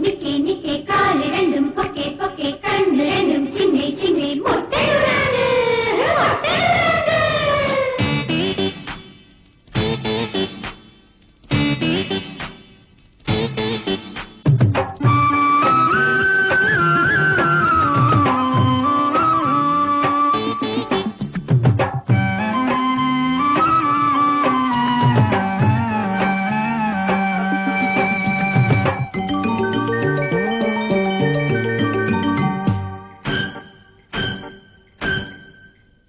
നിക്കേ നിക്കേ കാല് രണ്ടും പൊക്കെ പൊക്കെ കണ്ണ് രണ്ടും ചിന്നെ ചിന്നെ മൊട്ടയുറാണ് മൊട്ടയുറാണ്.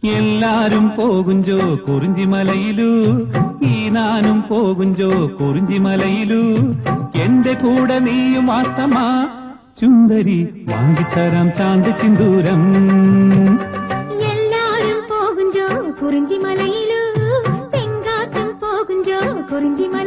എല്ലാരും പോകുഞ്ചോ കുറിഞ്ചിമലയിലു ഈ നാനും പോകുഞ്ചോ കുറിഞ്ചിമലയിലു എന്റെ കൂടെ നീയും ആത്തമാ ചുന്ദരി വാങ്ങിത്തരാം ചാന്ത് ചിന്തൂരം. എല്ലാരും പോകുഞ്ചോ കുറിഞ്ചിമലയിലു പെങ്കാത്തും പോകുഞ്ചോ കുറിഞ്ചിമല